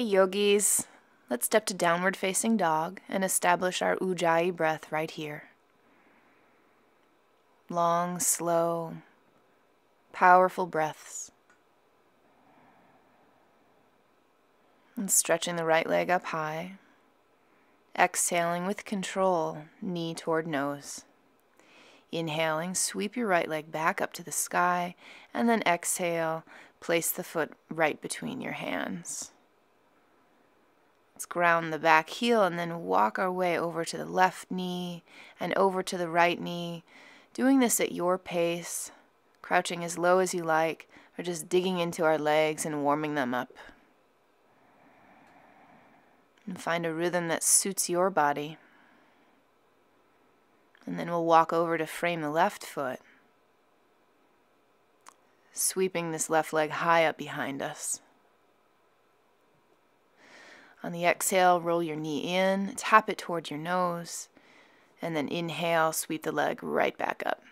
yogis, let's step to downward facing dog and establish our Ujjayi breath right here. Long, slow, powerful breaths. And stretching the right leg up high. Exhaling with control, knee toward nose. Inhaling, sweep your right leg back up to the sky, and then exhale, place the foot right between your hands. Let's ground the back heel and then walk our way over to the left knee and over to the right knee, doing this at your pace, crouching as low as you like, or just digging into our legs and warming them up. And find a rhythm that suits your body. And then we'll walk over to frame the left foot, sweeping this left leg high up behind us. On the exhale, roll your knee in, tap it toward your nose, and then inhale, sweep the leg right back up.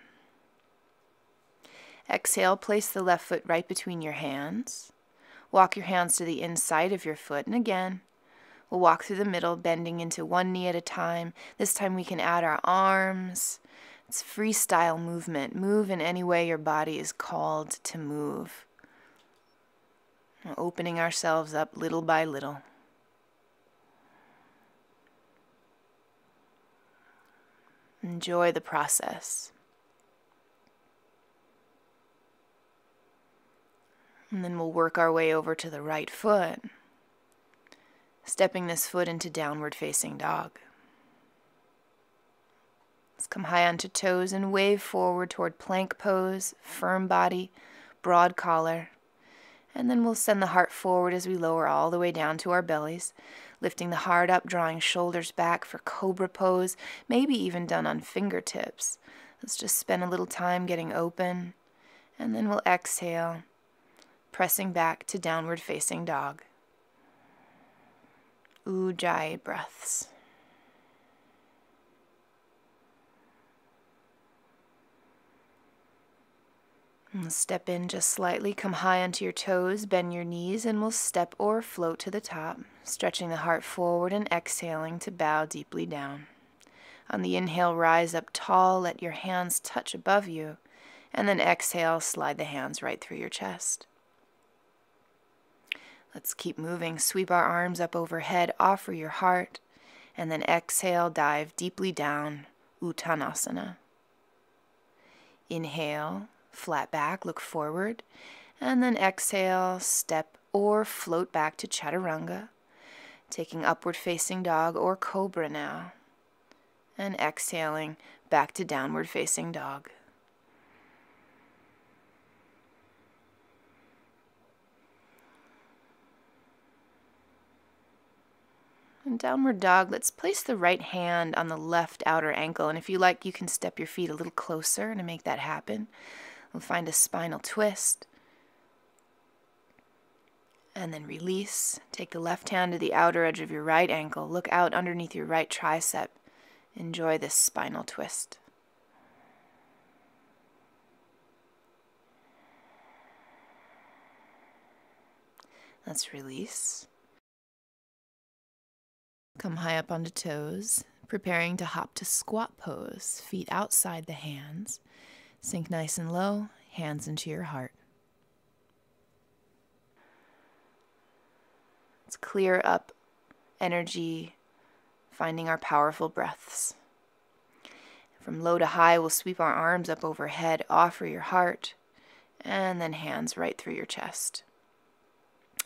Exhale, place the left foot right between your hands. Walk your hands to the inside of your foot, and again, we'll walk through the middle, bending into one knee at a time. This time we can add our arms. It's freestyle movement. Move in any way your body is called to move. Opening ourselves up little by little. Enjoy the process. And then we'll work our way over to the right foot, stepping this foot into downward facing dog. Let's come high onto toes and wave forward toward plank pose, firm body, broad collar. And then we'll send the heart forward as we lower all the way down to our bellies, lifting the heart up, drawing shoulders back for cobra pose, maybe even done on fingertips. Let's just spend a little time getting open, and then we'll exhale, pressing back to downward facing dog. Ujjayi breaths. And step in just slightly, come high onto your toes, bend your knees, and we'll step or float to the top, stretching the heart forward and exhaling to bow deeply down. On the inhale, rise up tall, let your hands touch above you, and then exhale, slide the hands right through your chest. Let's keep moving. Sweep our arms up overhead, offer your heart, and then exhale, dive deeply down, Uttanasana. Inhale, flat back, look forward, and then exhale, step or float back to Chaturanga, taking upward facing dog or cobra now, and exhaling back to downward facing dog. In downward dog, let's place the right hand on the left outer ankle, and if you like, you can step your feet a little closer to make that happen. We'll find a spinal twist, and then release. Take the left hand to the outer edge of your right ankle. Look out underneath your right tricep. Enjoy this spinal twist. Let's release. Come high up onto toes, preparing to hop to squat pose, feet outside the hands. Sink nice and low, hands into your heart. Let's clear up energy, finding our powerful breaths. From low to high, we'll sweep our arms up overhead, offer your heart, and then hands right through your chest.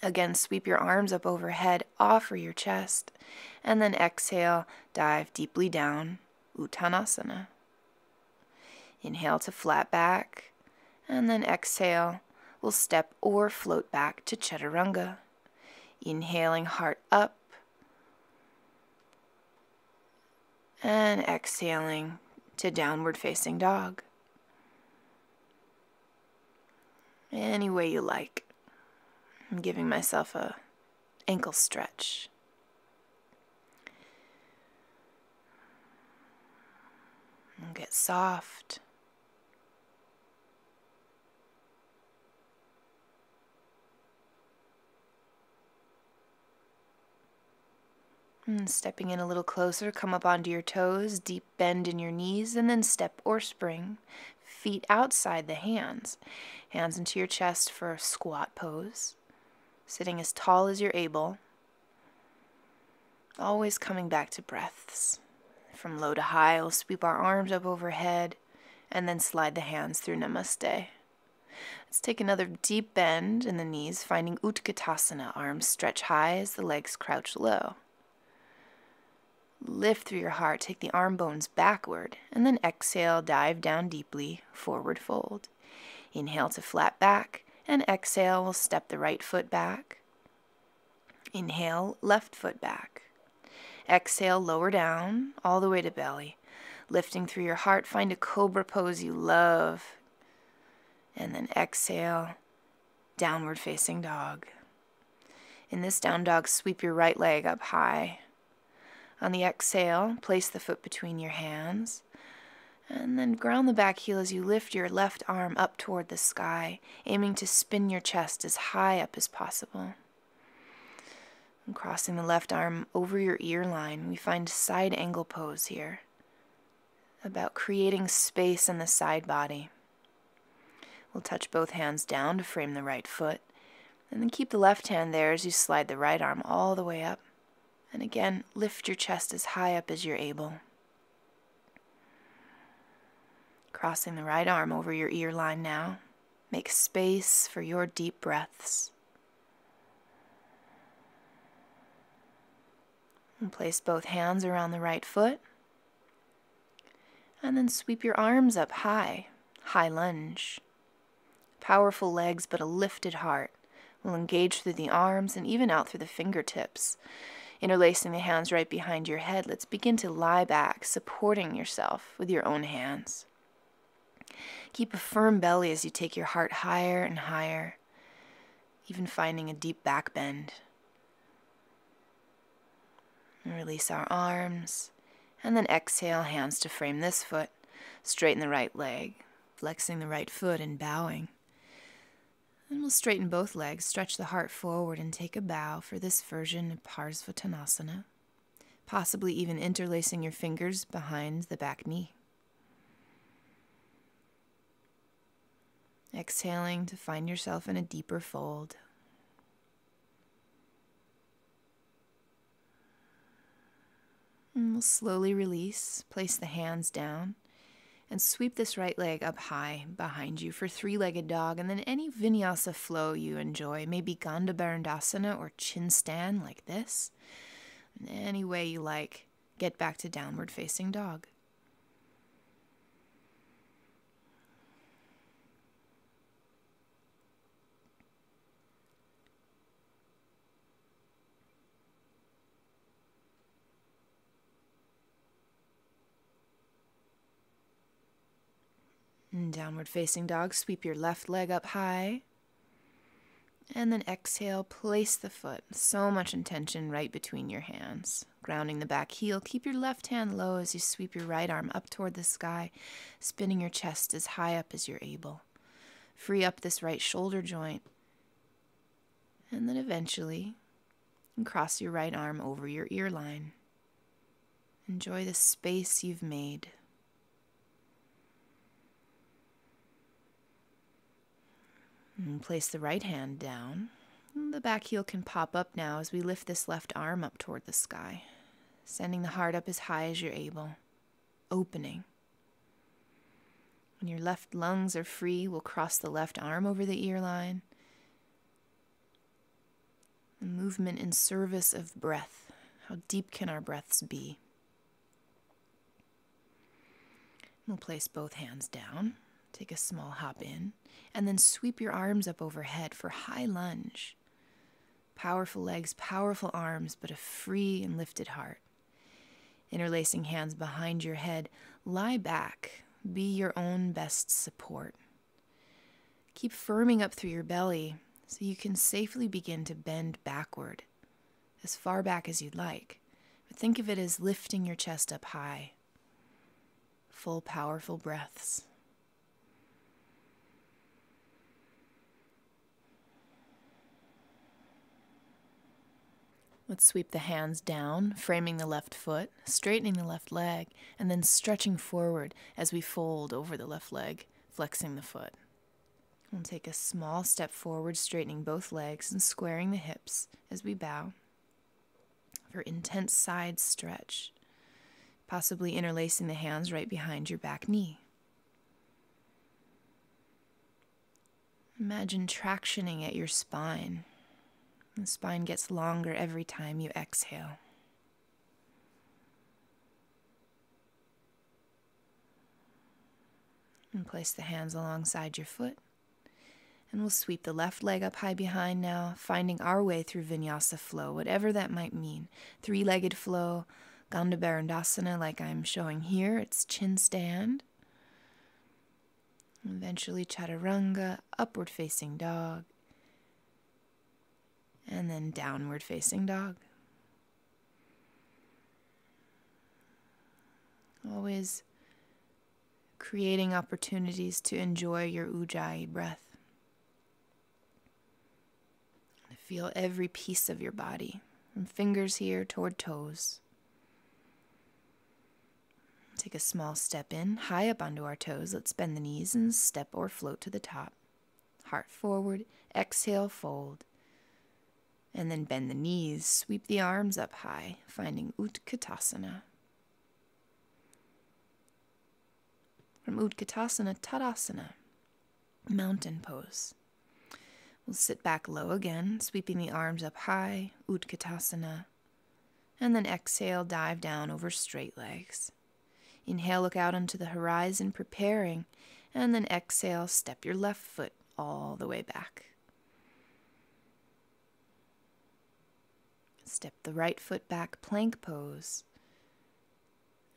Again, sweep your arms up overhead, offer your chest, and then exhale, dive deeply down, Uttanasana. Inhale to flat back, and then exhale, we'll step or float back to Chaturanga. Inhaling, heart up, and exhaling to downward facing dog. Any way you like. I'm giving myself a ankle stretch. And get soft. Stepping in a little closer, come up onto your toes, deep bend in your knees, and then step or spring. Feet outside the hands. Hands into your chest for a squat pose. Sitting as tall as you're able. Always coming back to breaths. From low to high, we'll sweep our arms up overhead and then slide the hands through Namaste. Let's take another deep bend in the knees, finding Utkatasana. Arms stretch high as the legs crouch low. Lift through your heart, take the arm bones backward, and then exhale, dive down deeply, forward fold. Inhale to flat back, and exhale, we'll step the right foot back. Inhale, left foot back. Exhale, lower down, all the way to belly. Lifting through your heart, find a cobra pose you love. And then exhale, downward facing dog. In this down dog, sweep your right leg up high. On the exhale, place the foot between your hands. And then ground the back heel as you lift your left arm up toward the sky, aiming to spin your chest as high up as possible. And crossing the left arm over your ear line, we find side angle pose here, about creating space in the side body. We'll touch both hands down to frame the right foot, and then keep the left hand there as you slide the right arm all the way up. And again, lift your chest as high up as you're able. Crossing the right arm over your ear line now. Make space for your deep breaths. And place both hands around the right foot. And then sweep your arms up high, high lunge. Powerful legs but a lifted heart. We'll engage through the arms and even out through the fingertips. Interlacing the hands right behind your head, let's begin to lie back, supporting yourself with your own hands. Keep a firm belly as you take your heart higher and higher, even finding a deep back bend. And release our arms, and then exhale, hands to frame this foot, straighten the right leg, flexing the right foot and bowing. And we'll straighten both legs, stretch the heart forward, and take a bow for this version of Paschimottanasana, possibly even interlacing your fingers behind the back knee. Exhaling to find yourself in a deeper fold. And we'll slowly release, place the hands down, and sweep this right leg up high behind you for three-legged dog, and then any Vinyasa flow you enjoy, maybe Gandaberundasana or chin stand like this. Any way you like, get back to downward facing dog. And downward facing dog, sweep your left leg up high. And then exhale, place the foot. So much intention right between your hands. Grounding the back heel, keep your left hand low as you sweep your right arm up toward the sky, spinning your chest as high up as you're able. Free up this right shoulder joint. And then eventually, cross your right arm over your ear line. Enjoy the space you've made. And place the right hand down. The back heel can pop up now as we lift this left arm up toward the sky, sending the heart up as high as you're able, opening. When your left lungs are free, we'll cross the left arm over the ear line. A movement in service of breath. How deep can our breaths be? We'll place both hands down. Take a small hop in, and then sweep your arms up overhead for high lunge. Powerful legs, powerful arms, but a free and lifted heart. Interlacing hands behind your head, lie back. Be your own best support. Keep firming up through your belly so you can safely begin to bend backward, as far back as you'd like. But think of it as lifting your chest up high. Full, powerful breaths. Let's sweep the hands down, framing the left foot, straightening the left leg, and then stretching forward as we fold over the left leg, flexing the foot. We'll take a small step forward, straightening both legs and squaring the hips as we bow for intense side stretch, possibly interlacing the hands right behind your back knee. Imagine tractioning at your spine. The spine gets longer every time you exhale. And place the hands alongside your foot. And we'll sweep the left leg up high behind now, finding our way through Vinyasa flow, whatever that might mean. Three-legged flow, Gandaberundasana like I'm showing here. It's chin stand. Eventually chaturanga, upward facing dog. And then downward facing dog. Always creating opportunities to enjoy your ujjayi breath. Feel every piece of your body, from fingers here toward toes. Take a small step in, high up onto our toes. Let's bend the knees and step or float to the top. Heart forward, exhale, fold. And then bend the knees, sweep the arms up high, finding Utkatasana. From Utkatasana, Tadasana, mountain pose. We'll sit back low again, sweeping the arms up high, Utkatasana, and then exhale, dive down over straight legs. Inhale, look out onto the horizon, preparing, and then exhale, step your left foot all the way back. Step the right foot back, plank pose,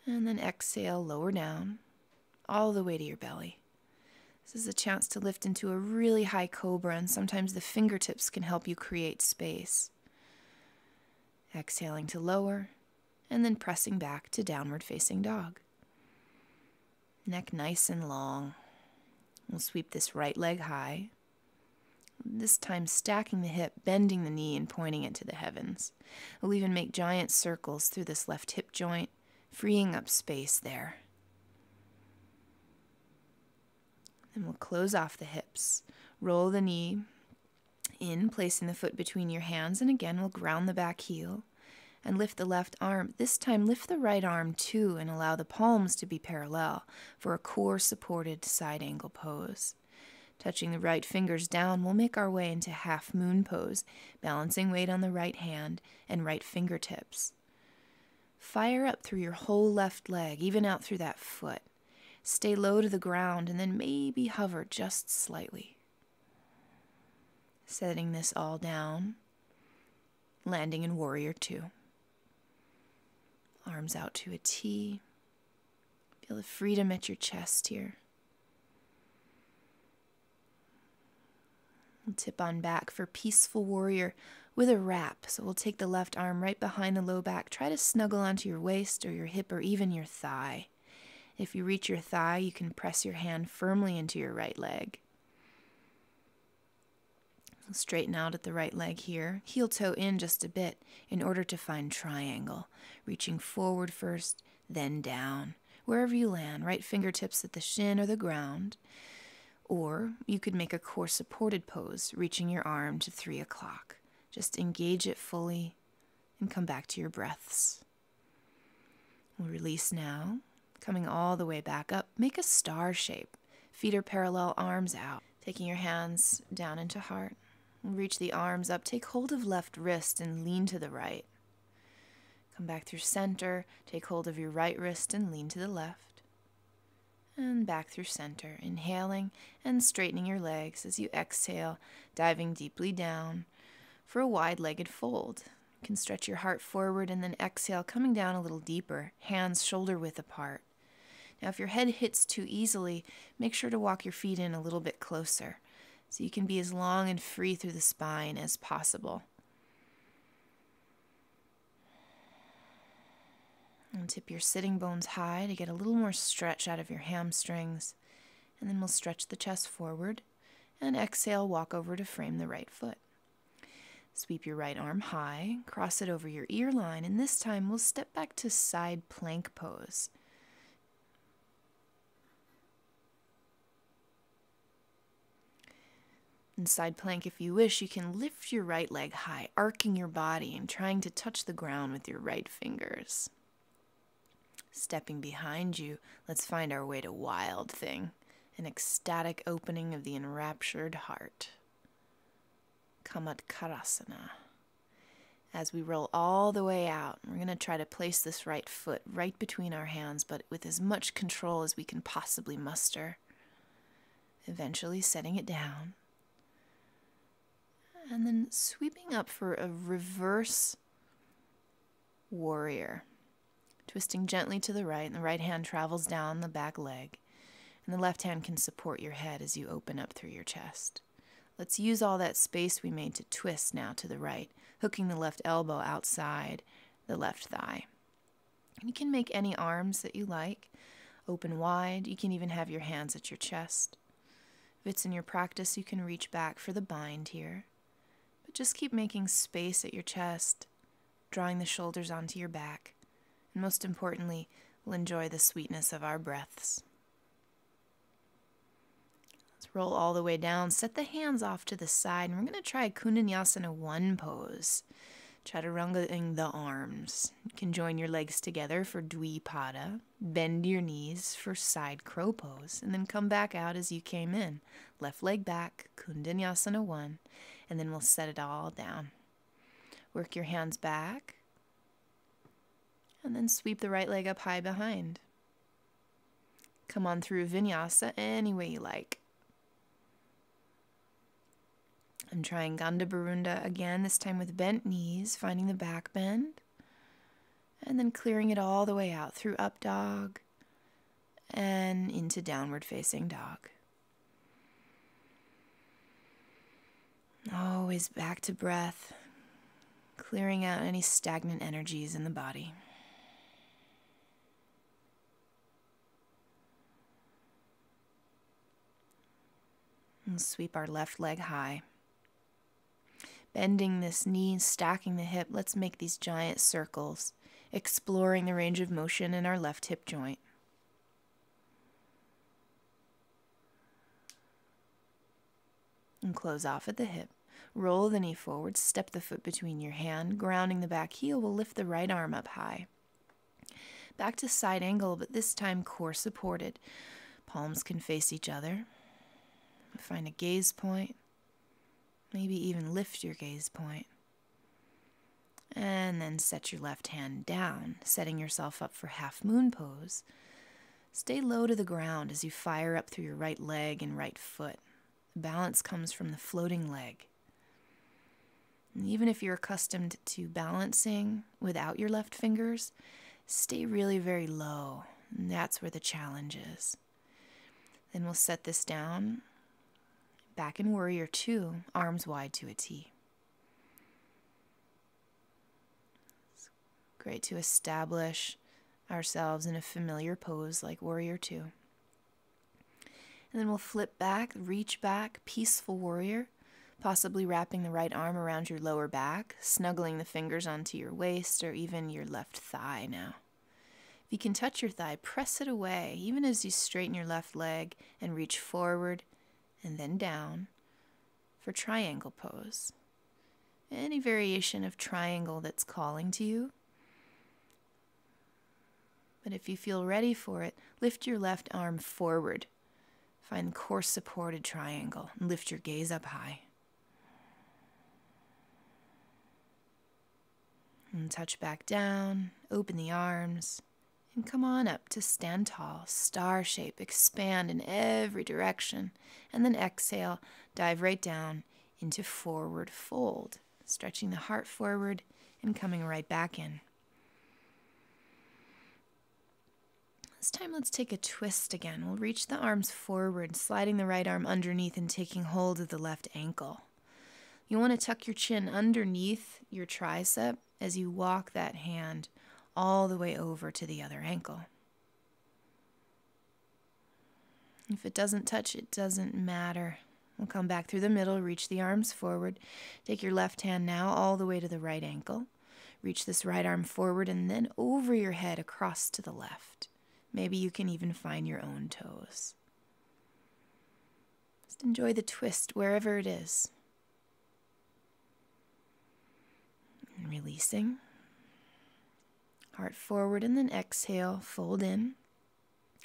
and then exhale, lower down, all the way to your belly. This is a chance to lift into a really high cobra, and sometimes the fingertips can help you create space. Exhaling to lower, and then pressing back to downward facing dog. Neck nice and long. We'll sweep this right leg high. This time stacking the hip, bending the knee, and pointing it to the heavens. We'll even make giant circles through this left hip joint, freeing up space there. Then we'll close off the hips, roll the knee in, placing the foot between your hands, and again we'll ground the back heel and lift the left arm. This time lift the right arm too and allow the palms to be parallel for a core-supported side angle pose. Touching the right fingers down, we'll make our way into Halfmoon Pose, balancing weight on the right hand and right fingertips. Fire up through your whole left leg, even out through that foot. Stay low to the ground and then maybe hover just slightly. Setting this all down, landing in Warrior Two. Arms out to a T. Feel the freedom at your chest here. We'll tip on back for Peaceful Warrior with a wrap. So we'll take the left arm right behind the low back. Try to snuggle onto your waist or your hip or even your thigh. If you reach your thigh, you can press your hand firmly into your right leg. We'll straighten out at the right leg here. Heel toe in just a bit in order to find triangle. Reaching forward first, then down. Wherever you land, right fingertips at the shin or the ground. Or you could make a core supported pose, reaching your arm to 3 o'clock. Just engage it fully and come back to your breaths. We'll release now. Coming all the way back up, make a star shape. Feet are parallel, arms out. Taking your hands down into heart. Reach the arms up, take hold of left wrist and lean to the right. Come back through center, take hold of your right wrist and lean to the left. And back through center, inhaling and straightening your legs as you exhale, diving deeply down for a wide-legged fold. You can stretch your heart forward and then exhale, coming down a little deeper, hands shoulder width apart. Now, if your head hits too easily, make sure to walk your feet in a little bit closer so you can be as long and free through the spine as possible. And tip your sitting bones high to get a little more stretch out of your hamstrings. And then we'll stretch the chest forward and exhale, walk over to frame the right foot. Sweep your right arm high, cross it over your ear line, and this time we'll step back to side plank pose. In side plank, if you wish, you can lift your right leg high, arcing your body and trying to touch the ground with your right fingers. Stepping behind you, let's find our way to Wild Thing, an ecstatic opening of the enraptured heart. Konasana. As we roll all the way out, we're going to try to place this right foot right between our hands, but with as much control as we can possibly muster. Eventually setting it down. And then sweeping up for a reverse warrior. Twisting gently to the right, and the right hand travels down the back leg, and the left hand can support your head as you open up through your chest. Let's use all that space we made to twist now to the right, hooking the left elbow outside the left thigh. And you can make any arms that you like, open wide. You can even have your hands at your chest. If it's in your practice, you can reach back for the bind here. But just keep making space at your chest, drawing the shoulders onto your back. And most importantly, we'll enjoy the sweetness of our breaths. Let's roll all the way down, set the hands off to the side, and we're going to try Konasana 1 pose. Chaturangaing the arms. You can join your legs together for Dvipada, bend your knees for side crow pose, and then come back out as you came in. Left leg back, Konasana 1, and then we'll set it all down. Work your hands back, and then sweep the right leg up high behind. Come on through Vinyasa any way you like. I'm trying Gandaberundasana again, this time with bent knees, finding the back bend, and then clearing it all the way out through up dog and into downward facing dog. Always back to breath, clearing out any stagnant energies in the body. And sweep our left leg high. Bending this knee, stacking the hip, let's make these giant circles, exploring the range of motion in our left hip joint. And close off at the hip. Roll the knee forward, step the foot between your hand, grounding the back heel. We'll lift the right arm up high. Back to side angle, but this time core supported. Palms can face each other. Find a gaze point. Maybe even lift your gaze point. And then set your left hand down, setting yourself up for Halfmoon Pose. Stay low to the ground as you fire up through your right leg and right foot. The balance comes from the floating leg. And even if you're accustomed to balancing without your left fingers, stay really very low. And that's where the challenge is. Then we'll set this down. Back in Warrior 2, arms wide to a T. It's great to establish ourselves in a familiar pose like Warrior 2. And then we'll flip back, reach back, Peaceful Warrior, possibly wrapping the right arm around your lower back, snuggling the fingers onto your waist or even your left thigh now. If you can touch your thigh, press it away, even as you straighten your left leg and reach forward and then down for Triangle Pose. Any variation of triangle that's calling to you. But if you feel ready for it, lift your left arm forward. Find core supported triangle and lift your gaze up high. And touch back down, open the arms, and come on up to stand tall, star shape, expand in every direction. And then exhale, dive right down into forward fold, stretching the heart forward and coming right back in. This time let's take a twist again. We'll reach the arms forward, sliding the right arm underneath and taking hold of the left ankle. You want to tuck your chin underneath your tricep as you walk that hand all the way over to the other ankle. If it doesn't touch, it doesn't matter. We'll come back through the middle, reach the arms forward. Take your left hand now all the way to the right ankle. Reach this right arm forward and then over your head across to the left. Maybe you can even find your own toes. Just enjoy the twist wherever it is. And releasing. Heart forward and then exhale, fold in.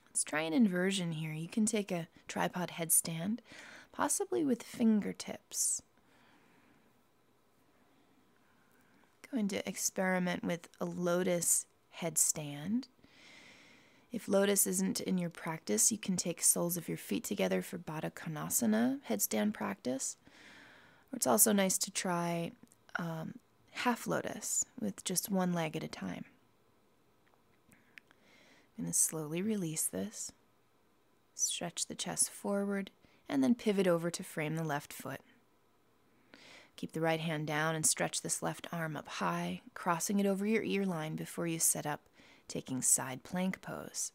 Let's try an inversion here. You can take a tripod headstand, possibly with fingertips. Going to experiment with a lotus headstand. If lotus isn't in your practice, you can take soles of your feet together for Konasana headstand practice. Or it's also nice to try half lotus with just one leg at a time. I'm going to slowly release this. Stretch the chest forward and then pivot over to frame the left foot. Keep the right hand down and stretch this left arm up high, crossing it over your ear line before you set up, taking side plank pose.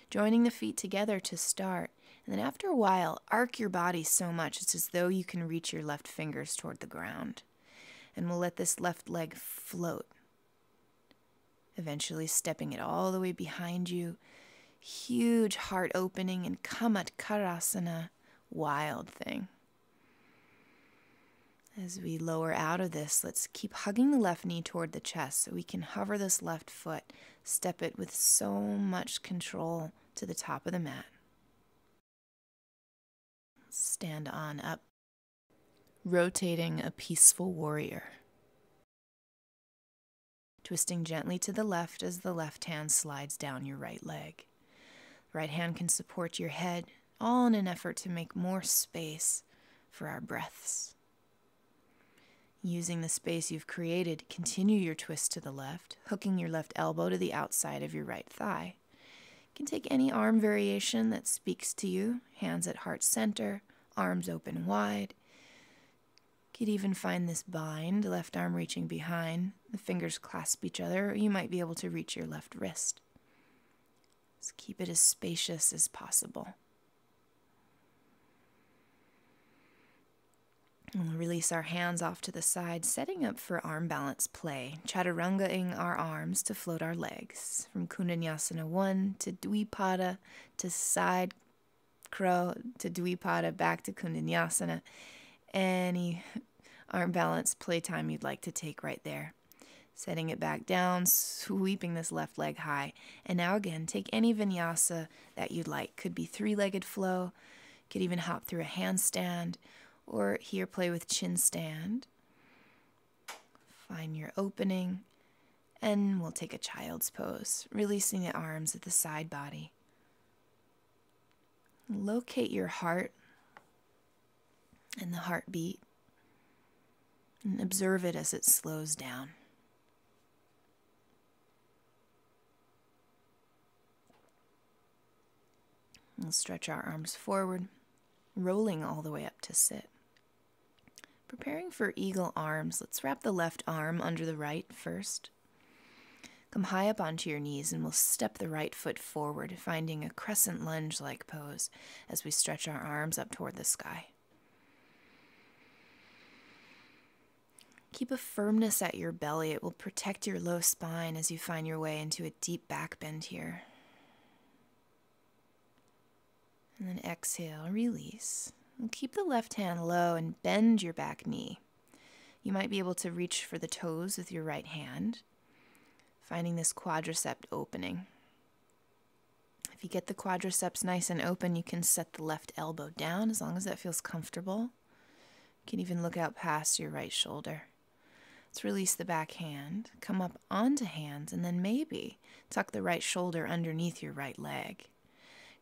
Joining the feet together to start, and then after a while, arc your body so much it's as though you can reach your left fingers toward the ground. And we'll let this left leg float, eventually stepping it all the way behind you. Huge heart opening and Konasana, wild thing. As we lower out of this, let's keep hugging the left knee toward the chest so we can hover this left foot, step it with so much control to the top of the mat. Stand on up, rotating a peaceful warrior. Twisting gently to the left as the left hand slides down your right leg. The right hand can support your head, all in an effort to make more space for our breaths. Using the space you've created, continue your twist to the left, hooking your left elbow to the outside of your right thigh. You can take any arm variation that speaks to you, hands at heart center, arms open wide. You could even find this bind, left arm reaching behind, the fingers clasp each other, or you might be able to reach your left wrist. Just keep it as spacious as possible. And we'll release our hands off to the side, setting up for arm balance play, chaturanga-ing our arms to float our legs. From Kundansana 1 to Dvipada to side crow to Dvipada back to Kundansana. Any arm balance playtime you'd like to take right there. Setting it back down, sweeping this left leg high. And now again, take any vinyasa that you'd like. Could be three-legged flow, could even hop through a handstand, or here play with chin stand. Find your opening, and we'll take a child's pose, releasing the arms at the side body. Locate your heart and the heartbeat, and observe it as it slows down. We'll stretch our arms forward, rolling all the way up to sit. Preparing for eagle arms, let's wrap the left arm under the right first. Come high up onto your knees and we'll step the right foot forward, finding a crescent lunge-like pose as we stretch our arms up toward the sky. Keep a firmness at your belly. It will protect your low spine as you find your way into a deep back bend here. And then exhale, release. And keep the left hand low and bend your back knee. You might be able to reach for the toes with your right hand, finding this quadricep opening. If you get the quadriceps nice and open, you can set the left elbow down as long as that feels comfortable. You can even look out past your right shoulder. Let's release the back hand, come up onto hands, and then maybe tuck the right shoulder underneath your right leg.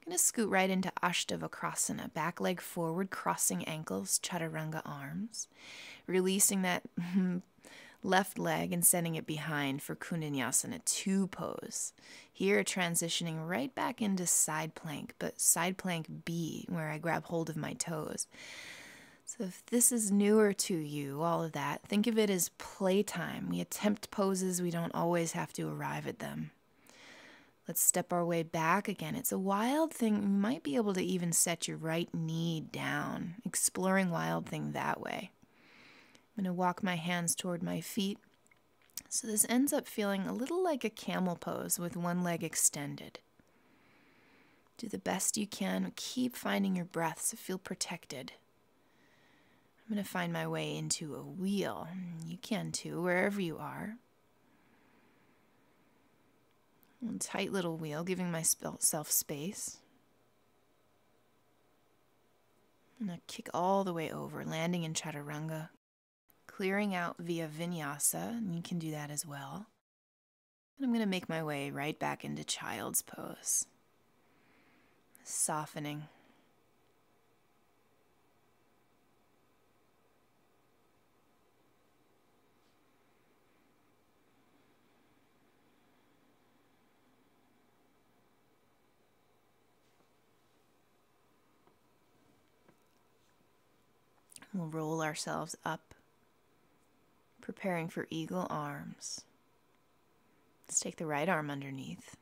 Going to scoot right into Ashtavakrasana, back leg forward, crossing ankles, chaturanga arms. Releasing that left leg and setting it behind for Konasana 2 pose. Here, transitioning right back into side plank, but side plank B, where I grab hold of my toes. So if this is newer to you, all of that, think of it as playtime. We attempt poses, we don't always have to arrive at them. Let's step our way back again. It's a wild thing. You might be able to even set your right knee down, exploring Wild Thing that way. I'm going to walk my hands toward my feet. So this ends up feeling a little like a camel pose with one leg extended. Do the best you can. Keep finding your breath so feel protected. I'm going to find my way into a wheel. You can too, wherever you are. A tight little wheel, giving myself space. I'm going to kick all the way over, landing in Chaturanga. Clearing out via Vinyasa, and you can do that as well. And I'm going to make my way right back into Child's Pose. Softening. We'll roll ourselves up, preparing for eagle arms. Let's take the right arm underneath.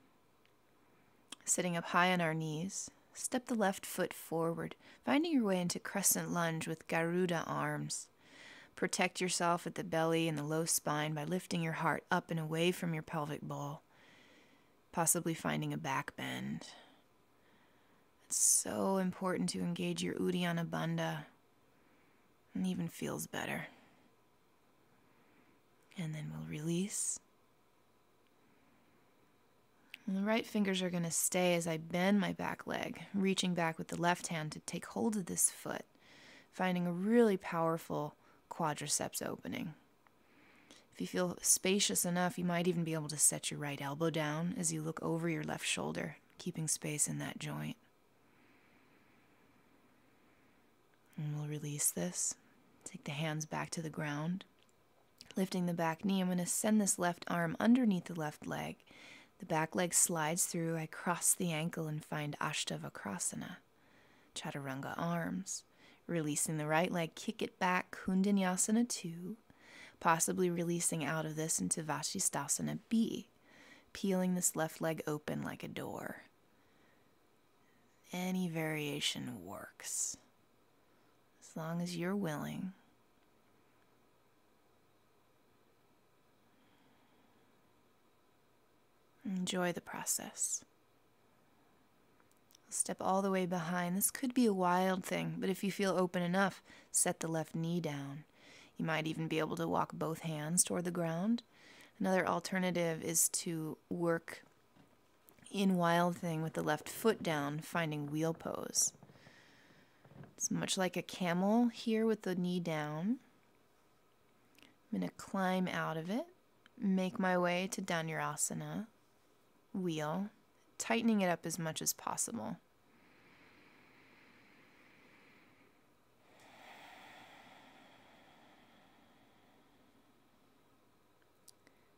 Sitting up high on our knees, step the left foot forward, finding your way into Crescent Lunge with Garuda arms. Protect yourself at the belly and the low spine by lifting your heart up and away from your pelvic bowl, possibly finding a back bend. It's so important to engage your Uddiyana Bandha. And even feels better. And then we'll release. And the right fingers are going to stay as I bend my back leg, reaching back with the left hand to take hold of this foot, finding a really powerful quadriceps opening. If you feel spacious enough, you might even be able to set your right elbow down as you look over your left shoulder, keeping space in that joint. And we'll release this. Take the hands back to the ground. Lifting the back knee, I'm going to send this left arm underneath the left leg. The back leg slides through. I cross the ankle and find Ashtavakrasana. Chaturanga arms. Releasing the right leg, kick it back, Kundanyasana 2. Possibly releasing out of this into Vashisthasana B. Peeling this left leg open like a door. Any variation works. As long as you're willing. Enjoy the process. Step all the way behind. This could be a wild thing, but if you feel open enough, set the left knee down. You might even be able to walk both hands toward the ground. Another alternative is to work in Wild Thing with the left foot down, finding wheel pose. It's much like a camel here with the knee down. I'm going to climb out of it, make my way to Dhanurasana, wheel, tightening it up as much as possible.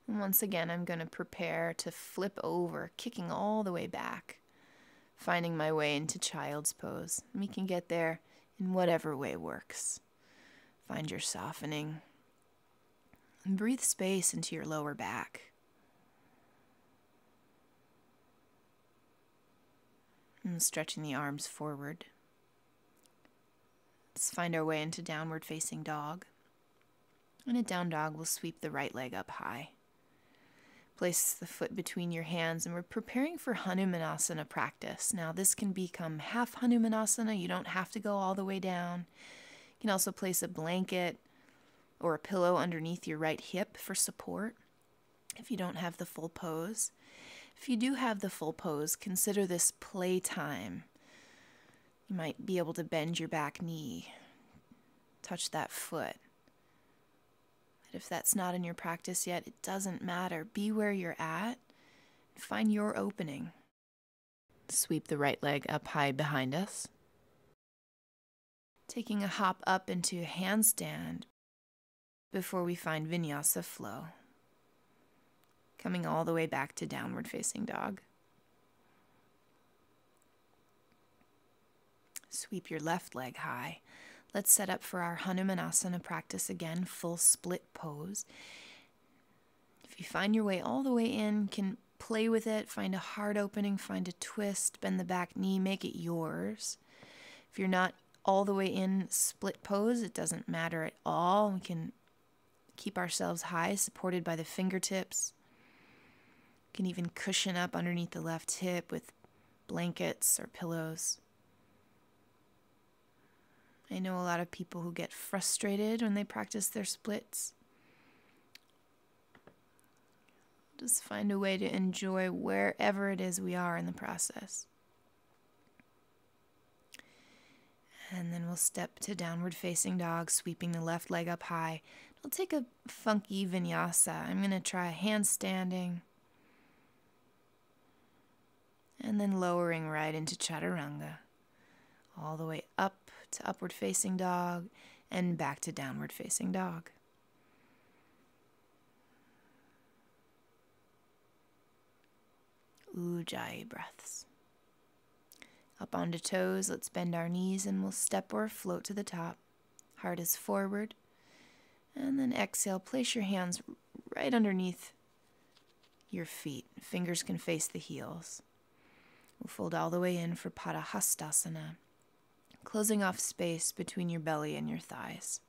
And once again, I'm going to prepare to flip over, kicking all the way back, finding my way into Child's Pose. We can get there in whatever way works. Find your softening. And breathe space into your lower back. And stretching the arms forward. Let's find our way into downward facing dog. In a down dog, we'll sweep the right leg up high. Place the foot between your hands, and we're preparing for Hanumanasana practice. Now, this can become half Hanumanasana. You don't have to go all the way down. You can also place a blanket or a pillow underneath your right hip for support if you don't have the full pose. If you do have the full pose, consider this playtime. You might be able to bend your back knee, touch that foot. If that's not in your practice yet, it doesn't matter. Be where you're at. Find your opening. Sweep the right leg up high behind us. Taking a hop up into a handstand before we find Vinyasa flow. Coming all the way back to downward facing dog. Sweep your left leg high. Let's set up for our Hanumanasana practice again, full split pose. If you find your way all the way in, you can play with it, find a heart opening, find a twist, bend the back knee, make it yours. If you're not all the way in split pose, it doesn't matter at all. We can keep ourselves high, supported by the fingertips. We can even cushion up underneath the left hip with blankets or pillows. I know a lot of people who get frustrated when they practice their splits. Just find a way to enjoy wherever it is we are in the process. And then we'll step to downward facing dog, sweeping the left leg up high. I'll take a funky vinyasa. I'm going to try handstanding. And then lowering right into chaturanga. All the way up to upward facing dog and back to downward facing dog. Ujjayi breaths. Up onto toes, let's bend our knees and we'll step or float to the top. Heart is forward. And then exhale, place your hands right underneath your feet. Fingers can face the heels. We'll fold all the way in for Padahastasana, closing off space between your belly and your thighs.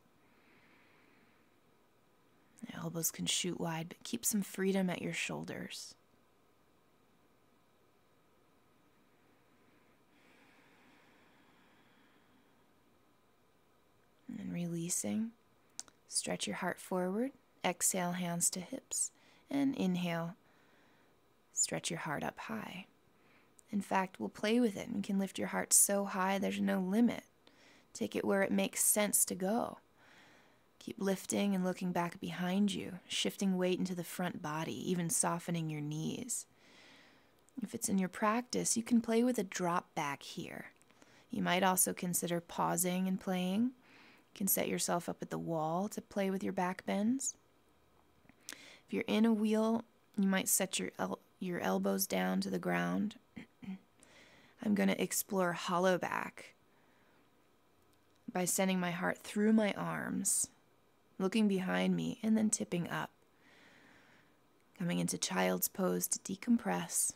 The elbows can shoot wide, but keep some freedom at your shoulders. And then releasing, stretch your heart forward, exhale, hands to hips, and inhale, stretch your heart up high. In fact, we'll play with it and can lift your heart so high there's no limit. Take it where it makes sense to go. Keep lifting and looking back behind you, shifting weight into the front body, even softening your knees. If it's in your practice, you can play with a drop back here. You might also consider pausing and playing. You can set yourself up at the wall to play with your back bends. If you're in a wheel, you might set your elbows down to the ground. I'm going to explore hollow back by sending my heart through my arms, looking behind me, and then tipping up. Coming into child's pose to decompress.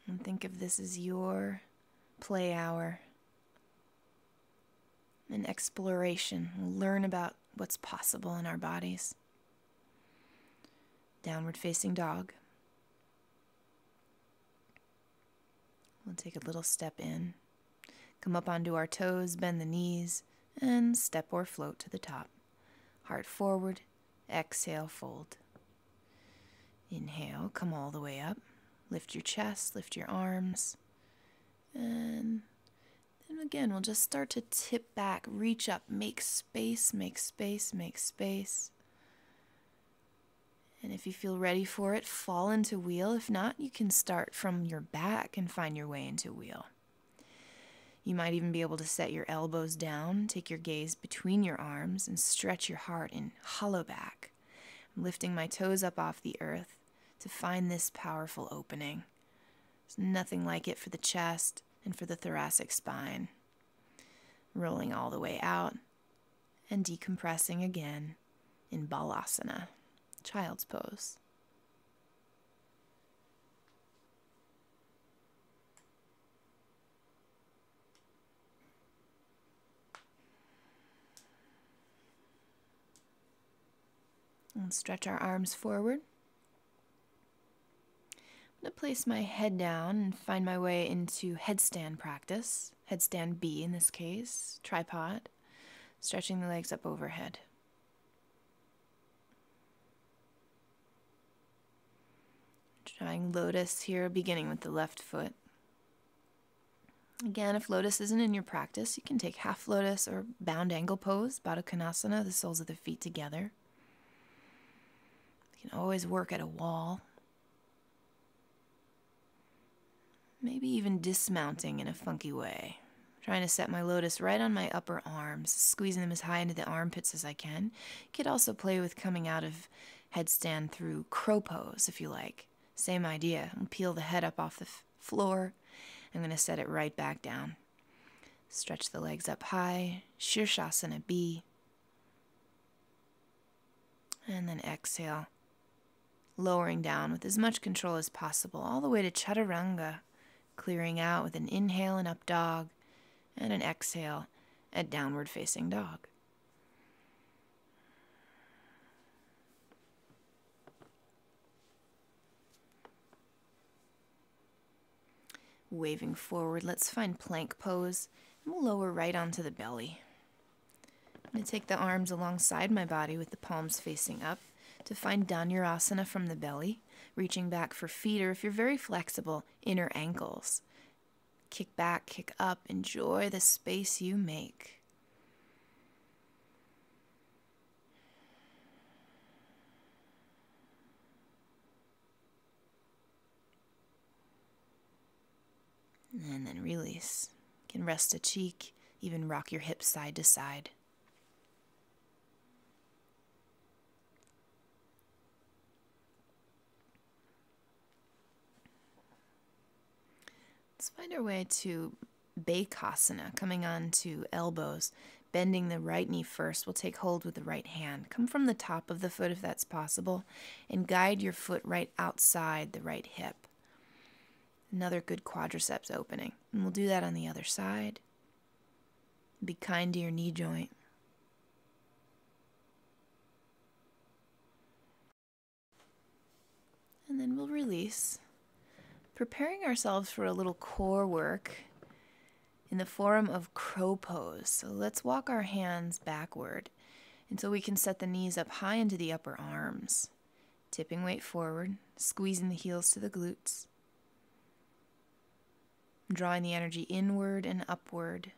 And think of this as your play hour, an exploration. We'll learn about what's possible in our bodies. Downward facing dog. We'll take a little step in, come up onto our toes, bend the knees, and step or float to the top. Heart forward, exhale, fold. Inhale, come all the way up. Lift your chest, lift your arms. And then again, we'll just start to tip back, reach up, make space, make space, make space. And if you feel ready for it, fall into wheel. If not, you can start from your back and find your way into wheel. You might even be able to set your elbows down, take your gaze between your arms, and stretch your heart in hollow back. I'm lifting my toes up off the earth to find this powerful opening. There's nothing like it for the chest and for the thoracic spine. Rolling all the way out and decompressing again in Balasana. Child's pose. And stretch our arms forward. I'm going to place my head down and find my way into headstand practice. Headstand B in this case, tripod. Stretching the legs up overhead. Trying lotus here, beginning with the left foot. Again, if lotus isn't in your practice, you can take half lotus or bound angle pose, Baddha Konasana, the soles of the feet together. You can always work at a wall. Maybe even dismounting in a funky way. Trying to set my lotus right on my upper arms, squeezing them as high into the armpits as I can. You could also play with coming out of headstand through crow pose if you like. Same idea. I'll peel the head up off the floor. I'm going to set it right back down. Stretch the legs up high. Shirshasana B. And then exhale, lowering down with as much control as possible, all the way to chaturanga, clearing out with an inhale and up dog, and an exhale at downward facing dog. Waving forward, let's find plank pose, and we'll lower right onto the belly. I'm going to take the arms alongside my body with the palms facing up to find Dhanurasana from the belly, reaching back for feet, or if you're very flexible, inner ankles. Kick back, kick up, enjoy the space you make. And then release. You can rest a cheek, even rock your hips side to side. Let's find our way to Bakasana, coming on to elbows, bending the right knee first. We'll take hold with the right hand. Come from the top of the foot if that's possible, and guide your foot right outside the right hip. Another good quadriceps opening. And we'll do that on the other side. Be kind to your knee joint. And then we'll release, preparing ourselves for a little core work in the form of crow pose. So let's walk our hands backward until we can set the knees up high into the upper arms. Tipping weight forward, squeezing the heels to the glutes. Drawing the energy inward and upward.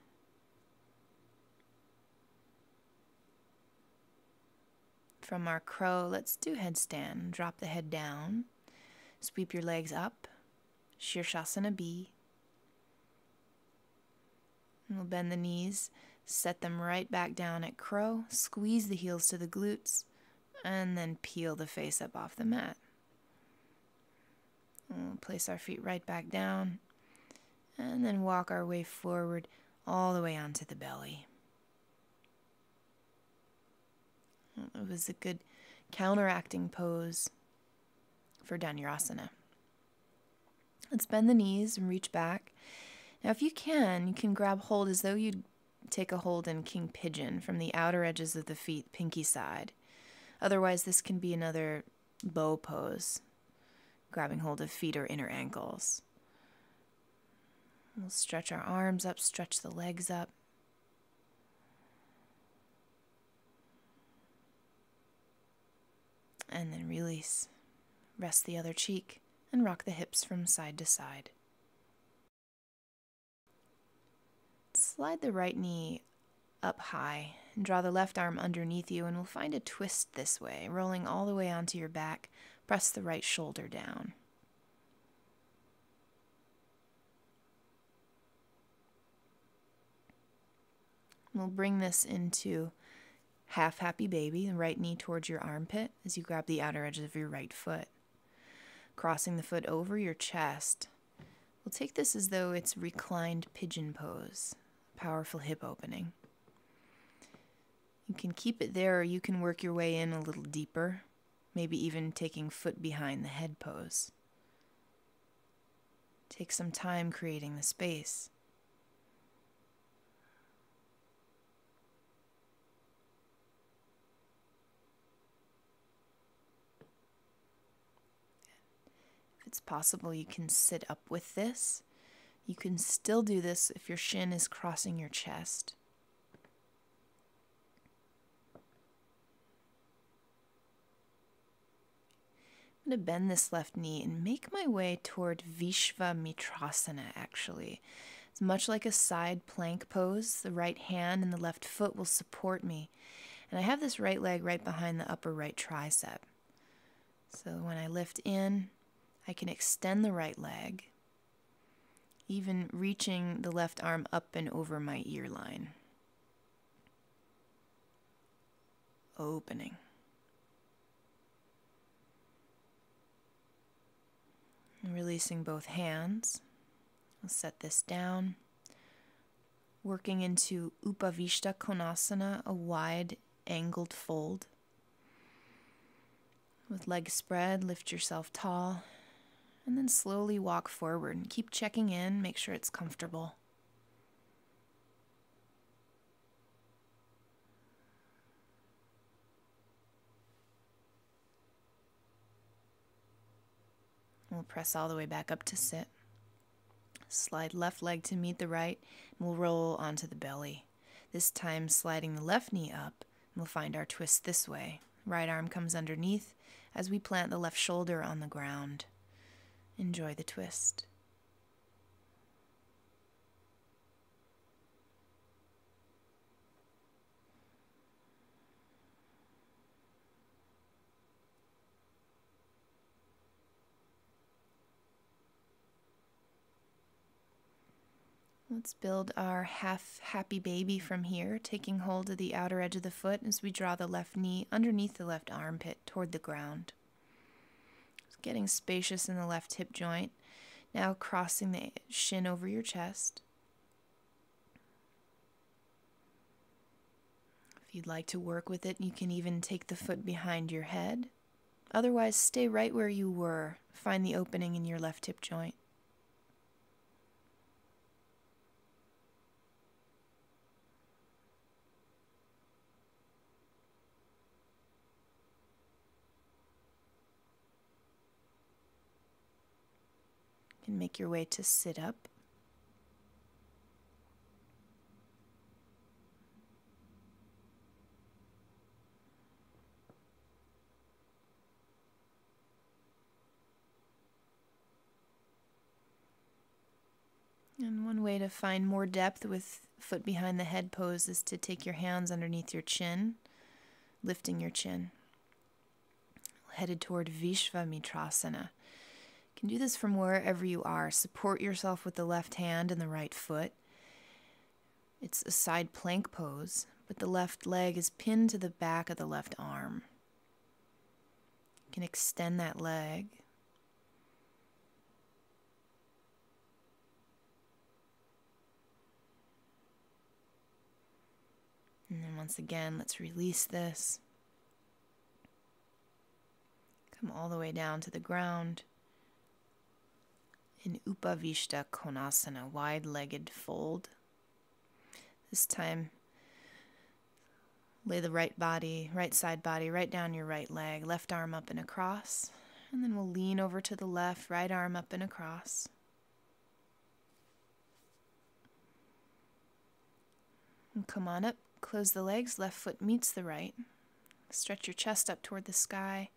From our crow, let's do headstand. Drop the head down. Sweep your legs up. Shirshasana B. And we'll bend the knees. Set them right back down at crow. Squeeze the heels to the glutes. And then peel the face up off the mat. And we'll place our feet right back down. And then walk our way forward all the way onto the belly. It was a good counteracting pose for Dhanurasana. Let's bend the knees and reach back. Now if you can grab hold as though you'd take a hold in King Pigeon from the outer edges of the feet, pinky side. Otherwise, this can be another bow pose, grabbing hold of feet or inner ankles. We'll stretch our arms up, stretch the legs up. And then release. Rest the other cheek and rock the hips from side to side. Slide the right knee up high and draw the left arm underneath you, and we'll find a twist this way, rolling all the way onto your back. Press the right shoulder down. We'll bring this into half happy baby, the right knee towards your armpit as you grab the outer edges of your right foot. Crossing the foot over your chest. We'll take this as though it's reclined pigeon pose, powerful hip opening. You can keep it there, or you can work your way in a little deeper, maybe even taking foot behind the head pose. Take some time creating the space. If it's possible, you can sit up with this. You can still do this if your shin is crossing your chest. I'm going to bend this left knee and make my way toward Vishvamitrasana, actually. It's much like a side plank pose. The right hand and the left foot will support me. And I have this right leg right behind the upper right tricep. So when I lift in, I can extend the right leg, even reaching the left arm up and over my ear line. Opening. And releasing both hands. I'll set this down. Working into Upavishta Konasana, a wide angled fold. With legs spread, lift yourself tall, and then slowly walk forward and keep checking in, make sure it's comfortable. We'll press all the way back up to sit. Slide left leg to meet the right, and we'll roll onto the belly. This time sliding the left knee up, and we'll find our twist this way. Right arm comes underneath as we plant the left shoulder on the ground. Enjoy the twist. Let's build our half happy baby from here, taking hold of the outer edge of the foot as we draw the left knee underneath the left armpit toward the ground. It's getting spacious in the left hip joint. Now crossing the shin over your chest. If you'd like to work with it, you can even take the foot behind your head. Otherwise, stay right where you were. Find the opening in your left hip joint. And make your way to sit up. And one way to find more depth with foot behind the head pose is to take your hands underneath your chin, lifting your chin, headed toward Vishvamitrasana. You can do this from wherever you are. Support yourself with the left hand and the right foot. It's a side plank pose, but the left leg is pinned to the back of the left arm. You can extend that leg. And then once again, let's release this. Come all the way down to the ground. In Upavishta Konasana, wide-legged fold. This time, lay the right side body right down your right leg, left arm up and across. And then we'll lean over to the left, right arm up and across. And come on up, close the legs, left foot meets the right. Stretch your chest up toward the sky.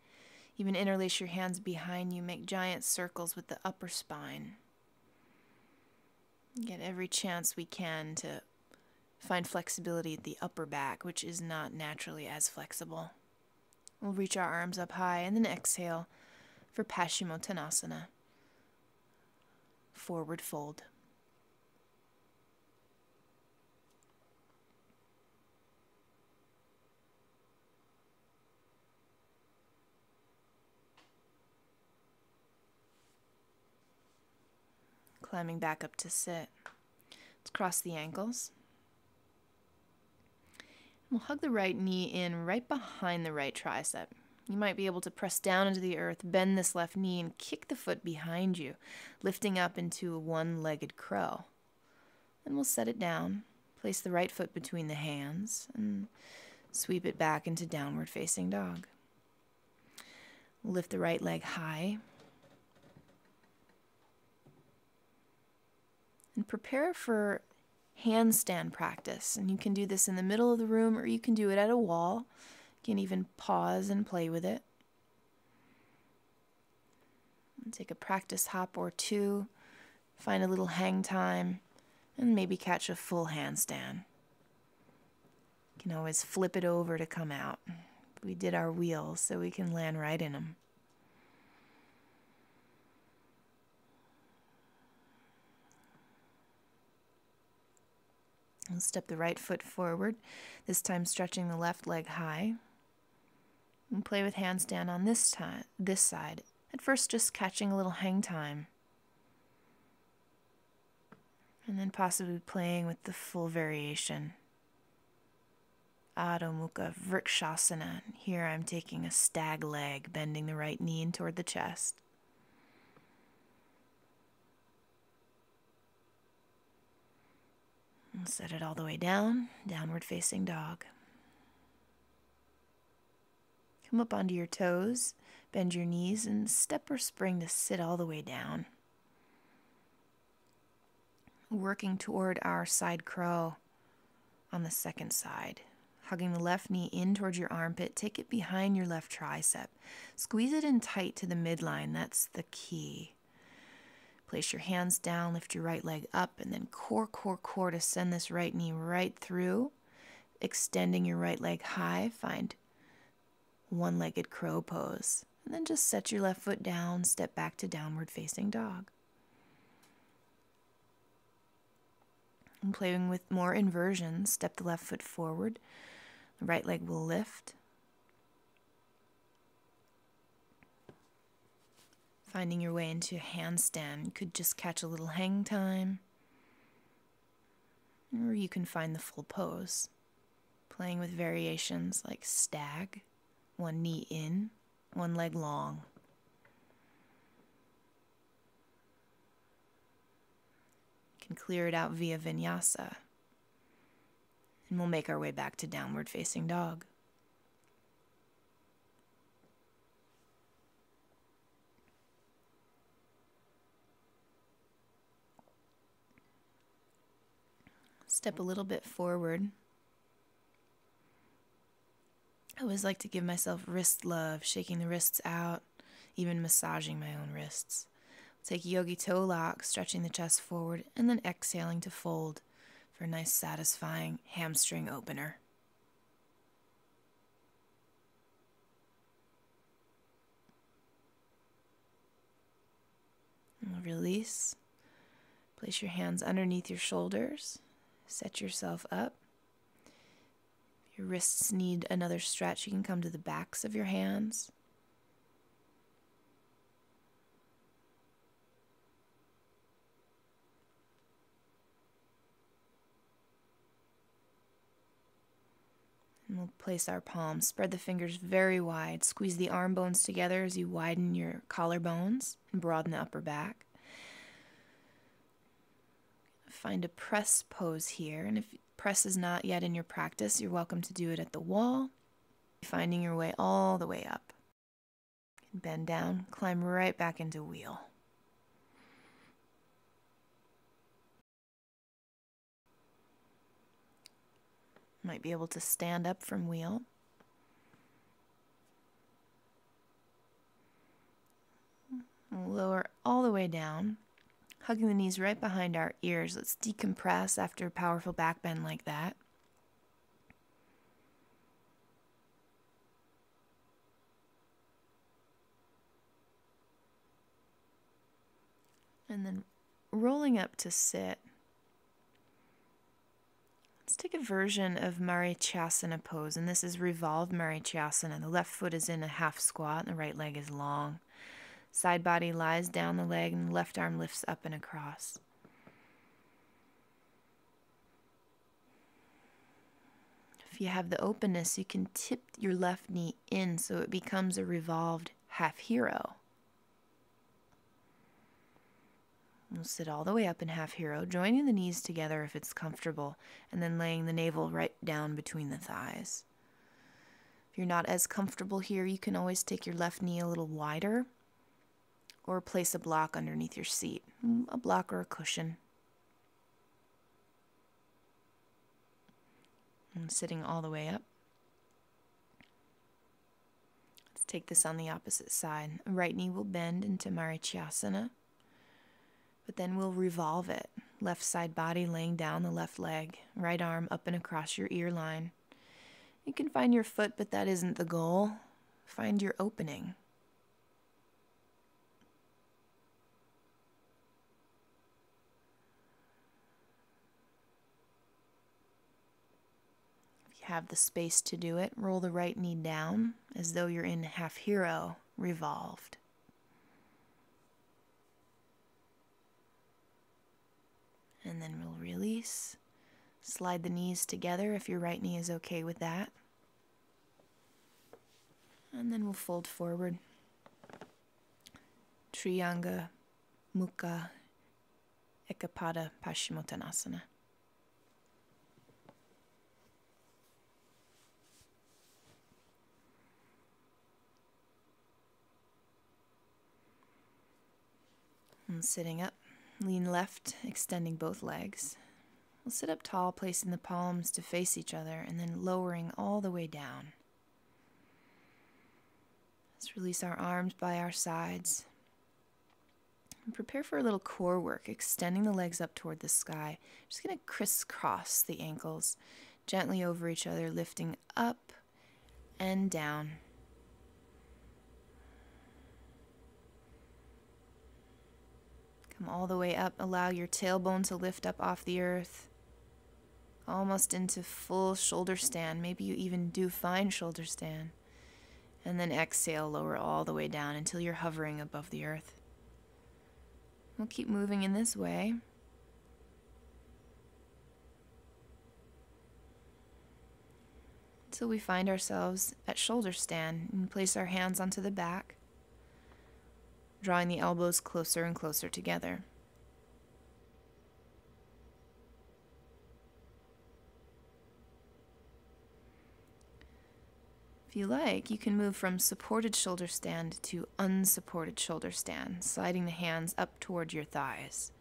Even interlace your hands behind you, make giant circles with the upper spine. Get every chance we can to find flexibility at the upper back, which is not naturally as flexible. We'll reach our arms up high and then exhale for Paschimottanasana, forward fold. Climbing back up to sit. Let's cross the ankles. We'll hug the right knee in right behind the right tricep. You might be able to press down into the earth, bend this left knee, and kick the foot behind you, lifting up into a one-legged crow. Then we'll set it down, place the right foot between the hands, and sweep it back into downward facing dog. We'll lift the right leg high. And prepare for handstand practice. And you can do this in the middle of the room or you can do it at a wall. You can even pause and play with it. And take a practice hop or two, find a little hang time, and maybe catch a full handstand. You can always flip it over to come out. We did our wheels so we can land right in them. We'll step the right foot forward, this time stretching the left leg high. And play with handstand on this side. At first just catching a little hang time. And then possibly playing with the full variation. Adho Mukha Vrikshasana. Here I'm taking a stag leg, bending the right knee in toward the chest. And set it all the way down, downward facing dog. Come up onto your toes, bend your knees, and step or spring to sit all the way down. Working toward our side crow on the second side. Hugging the left knee in towards your armpit, take it behind your left tricep. Squeeze it in tight to the midline, that's the key. Place your hands down, lift your right leg up, and then core to send this right knee right through. Extending your right leg high, find one-legged crow pose. And then just set your left foot down, step back to downward facing dog. And playing with more inversions, step the left foot forward. The right leg will lift. Finding your way into a handstand. You could just catch a little hang time. Or you can find the full pose. Playing with variations like stag, one knee in, one leg long. You can clear it out via Vinyasa. And we'll make our way back to downward facing dog. Step a little bit forward. I always like to give myself wrist love, shaking the wrists out, even massaging my own wrists. Take yogi toe lock, stretching the chest forward, and then exhaling to fold for a nice satisfying hamstring opener. And release. Place your hands underneath your shoulders. Set yourself up. If your wrists need another stretch, you can come to the backs of your hands. And we'll place our palms, spread the fingers very wide, squeeze the arm bones together as you widen your collarbones and broaden the upper back. Find a press pose here, and if press is not yet in your practice, you're welcome to do it at the wall, finding your way all the way up. Bend down, climb right back into wheel. Might be able to stand up from wheel. Lower all the way down, hugging the knees right behind our ears. Let's decompress after a powerful back bend like that. And then rolling up to sit. Let's take a version of Marichyasana pose, and this is revolved Marichyasana. The left foot is in a half squat, and the right leg is long. Side body lies down the leg, and the left arm lifts up and across. If you have the openness, you can tip your left knee in so it becomes a revolved half hero. We'll sit all the way up in half hero, joining the knees together if it's comfortable, and then laying the navel right down between the thighs. If you're not as comfortable here, you can always take your left knee a little wider or place a block underneath your seat, a block or a cushion. And sitting all the way up. Let's take this on the opposite side. Right knee will bend into Marichyasana. But then we'll revolve it. Left side body laying down the left leg. Right arm up and across your ear line. You can find your foot, but that isn't the goal. Find your opening. If you have the space to do it, roll the right knee down as though you're in half hero, revolved. And then we'll release, Slide the knees together if your right knee is okay with that. And then we'll fold forward. Triyanga, Mukha, Ekapada, Paschimottanasana. And sitting up, lean left, extending both legs. We'll sit up tall, placing the palms to face each other, and then lowering all the way down. Let's release our arms by our sides. And prepare for a little core work, extending the legs up toward the sky. Just going to crisscross the ankles, gently over each other, lifting up and down. Come all the way up. Allow your tailbone to lift up off the earth, almost into full shoulder stand. Maybe you even do find shoulder stand. And then exhale, lower all the way down until you're hovering above the earth. We'll keep moving in this way. Until we find ourselves at shoulder stand and place our hands onto the back, drawing the elbows closer and closer together. If you like, you can move from supported shoulder stand to unsupported shoulder stand, sliding the hands up toward your thighs.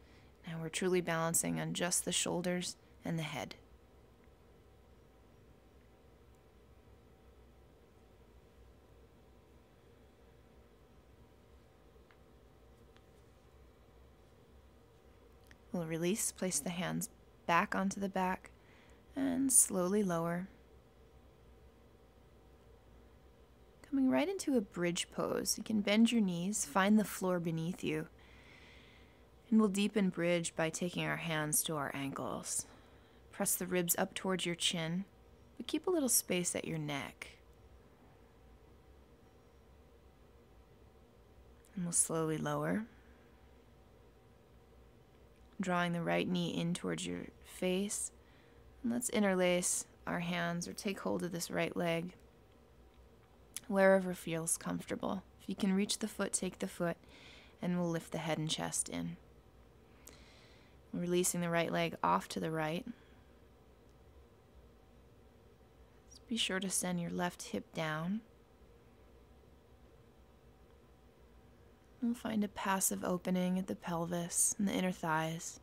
Now we're truly balancing on just the shoulders and the head. We'll release, place the hands back onto the back, and slowly lower. Coming right into a bridge pose. You can bend your knees, find the floor beneath you, and we'll deepen bridge by taking our hands to our ankles. Press the ribs up towards your chin, but keep a little space at your neck. And we'll slowly lower, drawing the right knee in towards your face. And let's interlace our hands or take hold of this right leg wherever feels comfortable. If you can reach the foot, take the foot, and we'll lift the head and chest in. Releasing the right leg off to the right. Just be sure to send your left hip down. We'll find a passive opening at the pelvis and the inner thighs.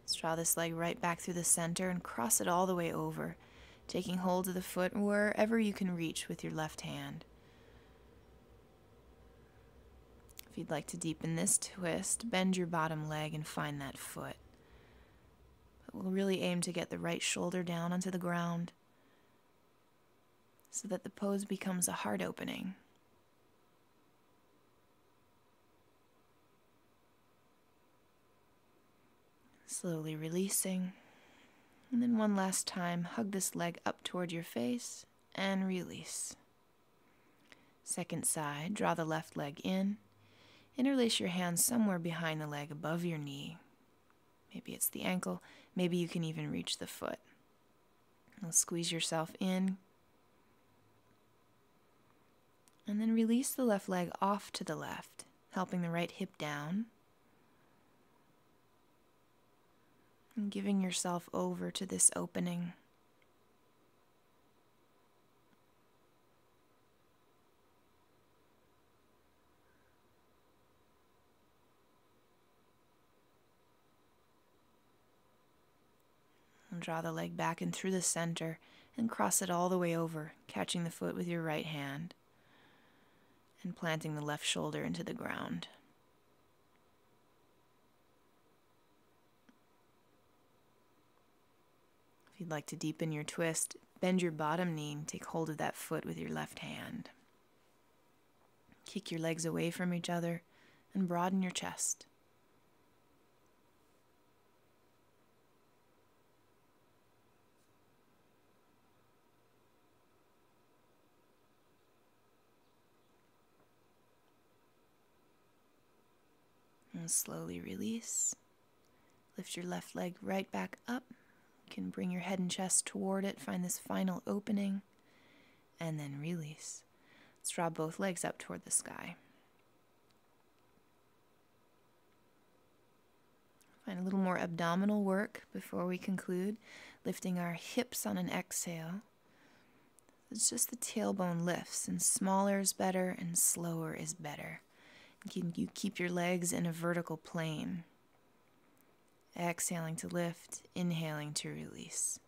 Let's draw this leg right back through the center and cross it all the way over, taking hold of the foot wherever you can reach with your left hand. If you'd like to deepen this twist, bend your bottom leg and find that foot. But we'll really aim to get the right shoulder down onto the ground so that the pose becomes a heart opening. Slowly releasing. And then one last time, hug this leg up toward your face and release. Second side, draw the left leg in. Interlace your hands somewhere behind the leg above your knee. Maybe it's the ankle, maybe you can even reach the foot. Now squeeze yourself in. And then release the left leg off to the left, helping the right hip down. And giving yourself over to this opening. And draw the leg back and through the center and cross it all the way over, catching the foot with your right hand and planting the left shoulder into the ground. If you'd like to deepen your twist, bend your bottom knee and take hold of that foot with your left hand. Kick your legs away from each other and broaden your chest. And slowly release, Lift your left leg right back up. You can bring your head and chest toward it. Find this final opening. And then release. Let's draw both legs up toward the sky. Find a little more abdominal work before we conclude. Lifting our hips on an exhale. It's just the tailbone lifts, and smaller is better and slower is better. You keep your legs in a vertical plane. Exhaling to lift, inhaling to release.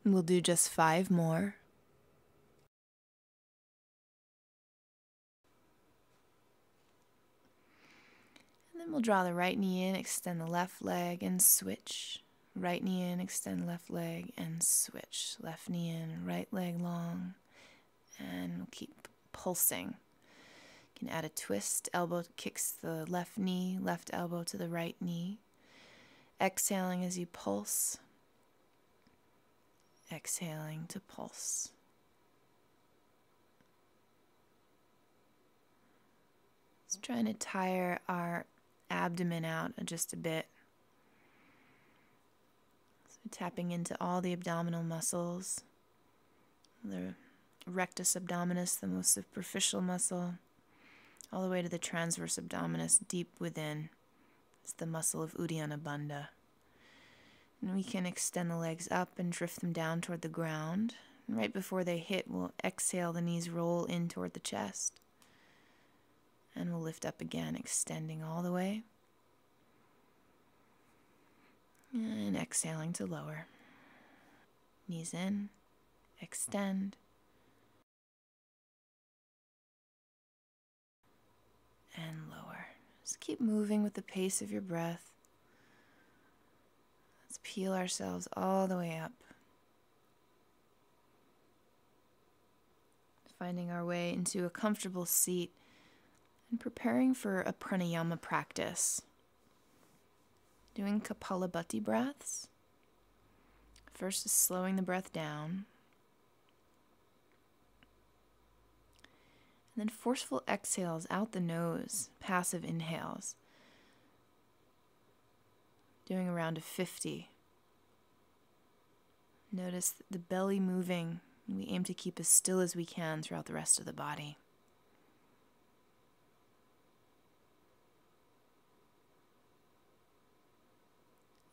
We'll do just 5 more. And then we'll draw the right knee in, extend the left leg, and switch. Right knee in, extend left leg, and switch. Left knee in, right leg long, and we'll keep pulsing. You can add a twist. Elbow kicks the left knee, left elbow to the right knee. Exhaling as you pulse. Exhaling to pulse. Just trying to tire our abdomen out just a bit. So tapping into all the abdominal muscles. The rectus abdominis, the most superficial muscle, all the way to the transverse abdominis, deep within. It's the muscle of Uddiyana Bandha. And we can extend the legs up and drift them down toward the ground. And right before they hit, we'll exhale, the knees roll in toward the chest. And we'll lift up again, extending all the way. And exhaling to lower. Knees in, extend. And lower. Just keep moving with the pace of your breath. Let's peel ourselves all the way up. Finding our way into a comfortable seat and preparing for a pranayama practice. Doing Kapalbhati breaths. First is slowing the breath down. And then forceful exhales out the nose, passive inhales. Doing a round of 50. Notice the belly moving. We aim to keep as still as we can throughout the rest of the body.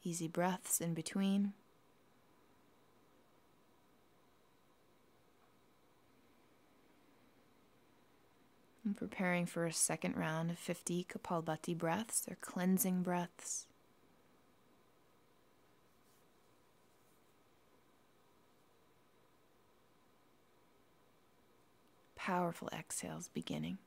Easy breaths in between. And preparing for a second round of 50 Kapalbhati breaths. They're cleansing breaths. Powerful exhales beginning.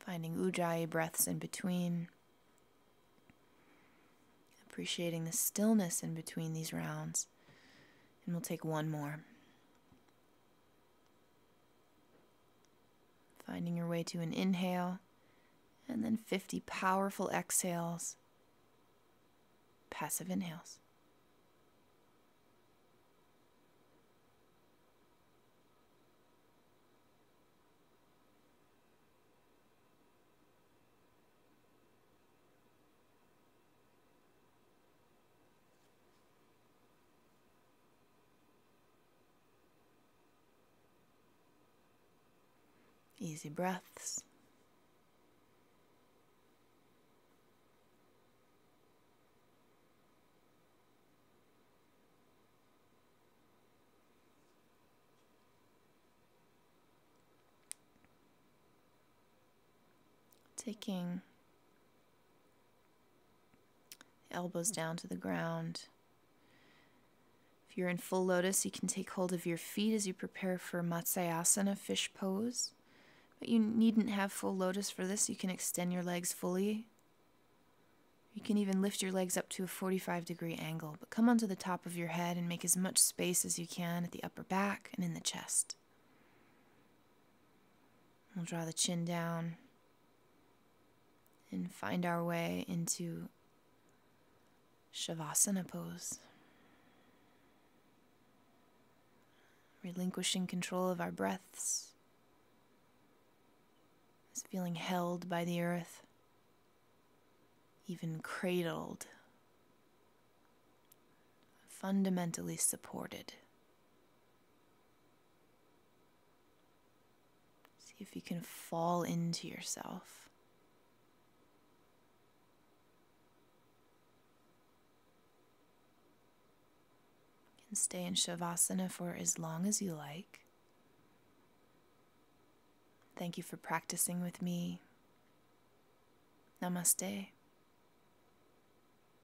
Finding ujjayi breaths in between. Appreciating the stillness in between these rounds. And we'll take one more. Finding your way to an inhale. And then 50 powerful exhales. Passive inhales. Easy breaths. Taking the elbows down to the ground. If you're in full lotus, you can take hold of your feet as you prepare for Matsyasana, fish pose. But you needn't have full lotus for this. You can extend your legs fully You can even lift your legs up to a 45-degree angle, but come onto the top of your head and make as much space as you can at the upper back and in the chest. We'll draw the chin down and find our way into Shavasana pose. Relinquishing control of our breaths. Just feeling held by the earth, even cradled, fundamentally supported. See if you can fall into yourself. You can stay in Shavasana for as long as you like. Thank you for practicing with me. Namaste.